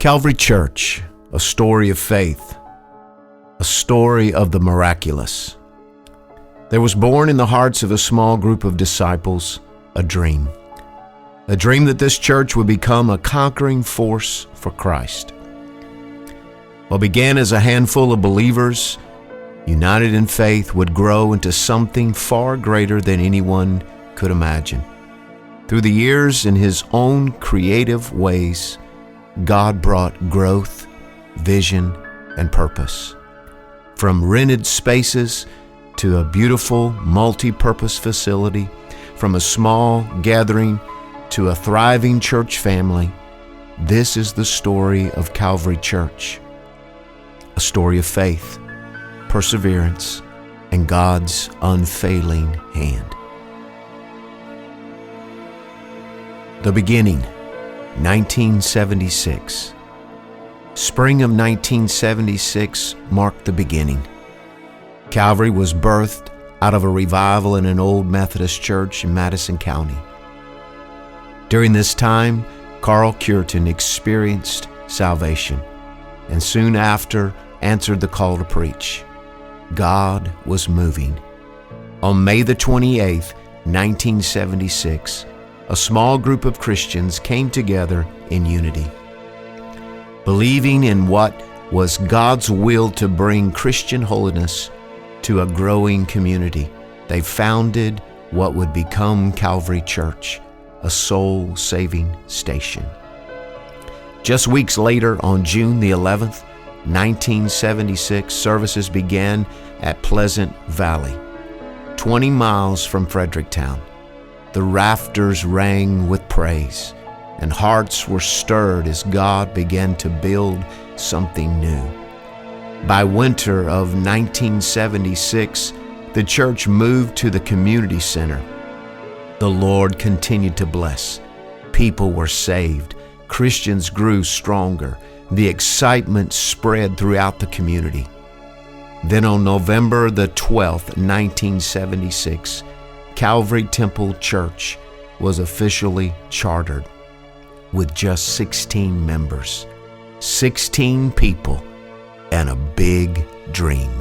Calvary Church, a story of faith, a story of the miraculous. There was born in the hearts of a small group of disciples a dream that this church would become a conquering force for Christ. What began as a handful of believers, united in faith, would grow into something far greater than anyone could imagine. Through the years, in His own creative ways, God brought growth, vision, and purpose. From rented spaces to a beautiful multi-purpose facility, from a small gathering to a thriving church family, this is the story of Calvary Church. A story of faith, perseverance, and God's unfailing hand. The beginning, 1976. Spring of 1976 marked the beginning. Calvary was birthed out of a revival in an old Methodist church in Madison County. During this time, Carl Curtin experienced salvation and soon after answered the call to preach. God was moving. On May the 28th, 1976, a small group of Christians came together in unity. Believing in what was God's will to bring Christian holiness to a growing community, they founded what would become Calvary Church, a soul-saving station. Just weeks later, on June the 11th, 1976, services began at Pleasant Valley, 20 miles from Fredericktown. The rafters rang with praise, and hearts were stirred as God began to build something new. By winter of 1976, the church moved to the community center. The Lord continued to bless. People were saved. Christians grew stronger. The excitement spread throughout the community. Then on November the 12th, 1976, Calvary Temple Church was officially chartered with just 16 members, 16 people, and a big dream.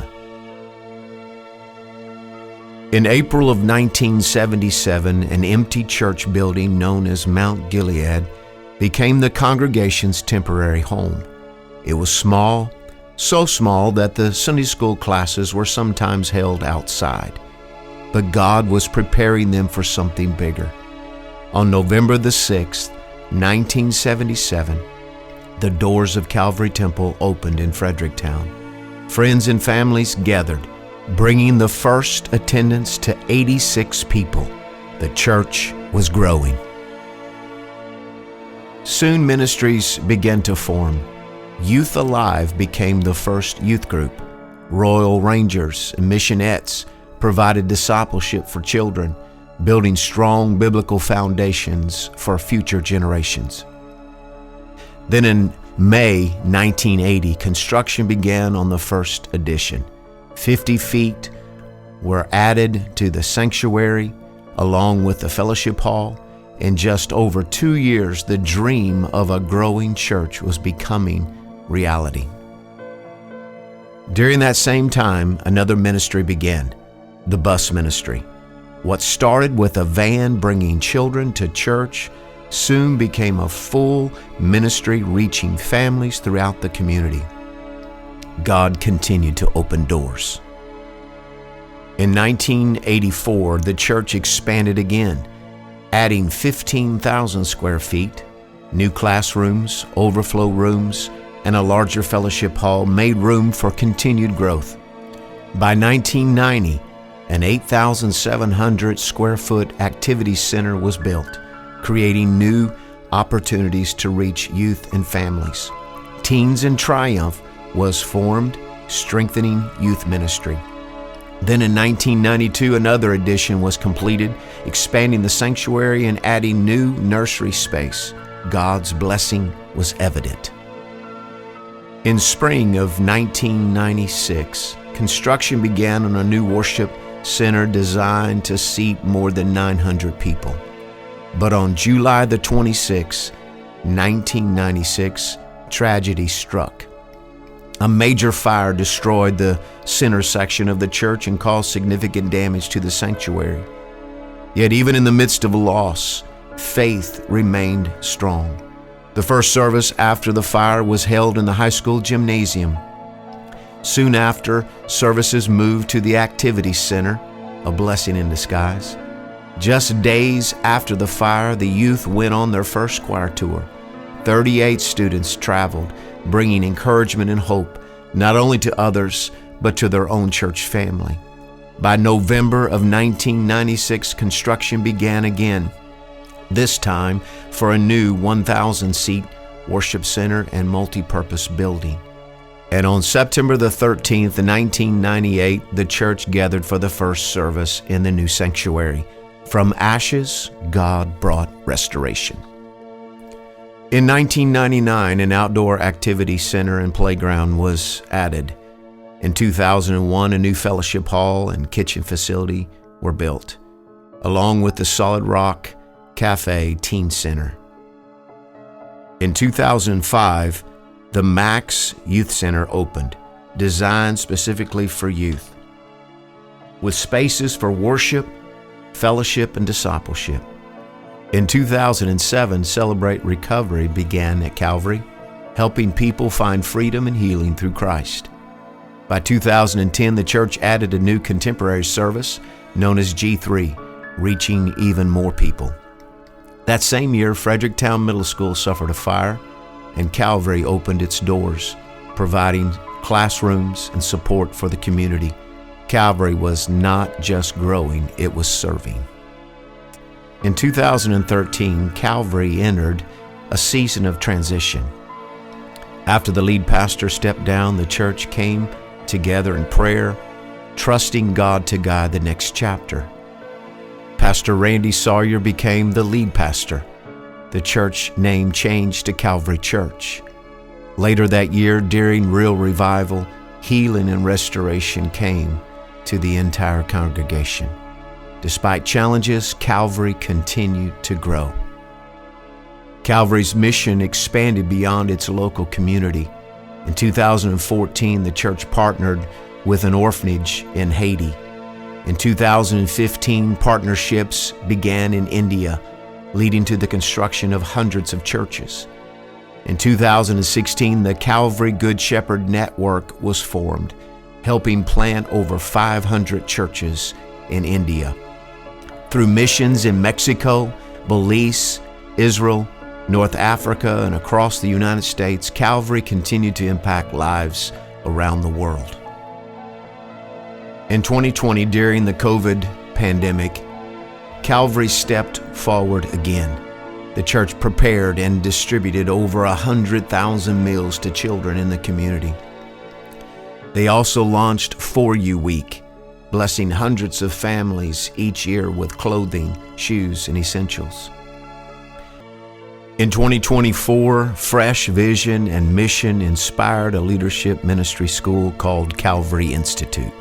In April of 1977, an empty church building known as Mount Gilead became the congregation's temporary home. It was small, so small that the Sunday school classes were sometimes held outside. But God was preparing them for something bigger. On November the 6th, 1977, the doors of Calvary Temple opened in Fredericktown. Friends and families gathered, bringing the first attendance to 86 people. The church was growing. Soon ministries began to form. Youth Alive became the first youth group. Royal Rangers and Missionettes provided discipleship for children, building strong biblical foundations for future generations. Then in May 1980, construction began on the first edition. 50 feet were added to the sanctuary along with the fellowship hall. In just over 2 years, the dream of a growing church was becoming reality. During that same time, another ministry began, the bus ministry. What started with a van bringing children to church soon became a full ministry reaching families throughout the community. God continued to open doors. In 1984, the church expanded again, adding 15,000 square feet. New classrooms, overflow rooms, and a larger fellowship hall made room for continued growth. By 1990, an 8,700 square foot activity center was built, creating new opportunities to reach youth and families. Teens in Triumph was formed, strengthening youth ministry. Then in 1992, another addition was completed, expanding the sanctuary and adding new nursery space. God's blessing was evident. In spring of 1996, construction began on a new worship center designed to seat more than 900 people. But on July the 26th, 1996, tragedy struck. A major fire destroyed the center section of the church and caused significant damage to the sanctuary. Yet even in the midst of loss, faith remained strong. The first service after the fire was held in the high school gymnasium. Soon after, services moved to the activity center, a blessing in disguise. Just days after the fire, the youth went on their first choir tour. 38 students traveled, bringing encouragement and hope, not only to others, but to their own church family. By November of 1996, construction began again, this time for a new 1,000-seat worship center and multi-purpose building. And on September the 13th, 1998, the church gathered for the first service in the new sanctuary. From ashes, God brought restoration. In 1999, an outdoor activity center and playground was added. In 2001, a new fellowship hall and kitchen facility were built, along with the Solid Rock Cafe Teen Center. In 2005, the Max Youth Center opened, designed specifically for youth, with spaces for worship, fellowship, and discipleship. In 2007, Celebrate Recovery began at Calvary, helping people find freedom and healing through Christ. By 2010, the church added a new contemporary service known as G3, reaching even more people. That same year, Fredericktown Middle School suffered a fire, and Calvary opened its doors, providing classrooms and support for the community. Calvary was not just growing, it was serving. In 2013, Calvary entered a season of transition. After the lead pastor stepped down, the church came together in prayer, trusting God to guide the next chapter. Pastor Randy Sawyer became the lead pastor. The church name changed to Calvary Church. Later that year, during Real Revival, healing and restoration came to the entire congregation. Despite challenges, Calvary continued to grow. Calvary's mission expanded beyond its local community. In 2014, the church partnered with an orphanage in Haiti. In 2015, partnerships began in India, leading to the construction of hundreds of churches. In 2016, the Calvary Good Shepherd Network was formed, helping plant over 500 churches in India. Through missions in Mexico, Belize, Israel, North Africa, and across the United States, Calvary continued to impact lives around the world. In 2020, during the COVID pandemic, Calvary stepped forward again. The church prepared and distributed over 100,000 meals to children in the community. They also launched For You Week, blessing hundreds of families each year with clothing, shoes, and essentials. In 2024, Fresh Vision and Mission inspired a leadership ministry school called Calvary Institute.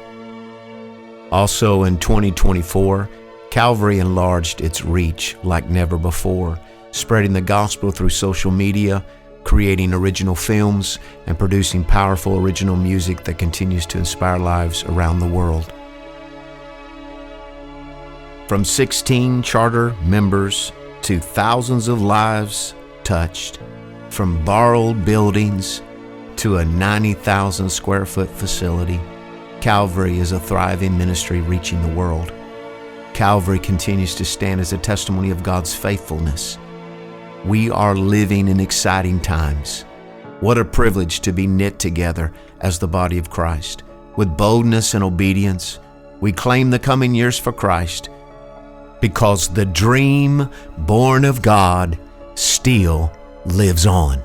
Also in 2024, Calvary enlarged its reach like never before, spreading the gospel through social media, creating original films, and producing powerful original music that continues to inspire lives around the world. From 16 charter members to thousands of lives touched, from borrowed buildings to a 90,000 square foot facility, Calvary is a thriving ministry reaching the world. Calvary continues to stand as a testimony of God's faithfulness. We are living in exciting times. What a privilege to be knit together as the body of Christ. With boldness and obedience, we claim the coming years for Christ, because the dream born of God still lives on.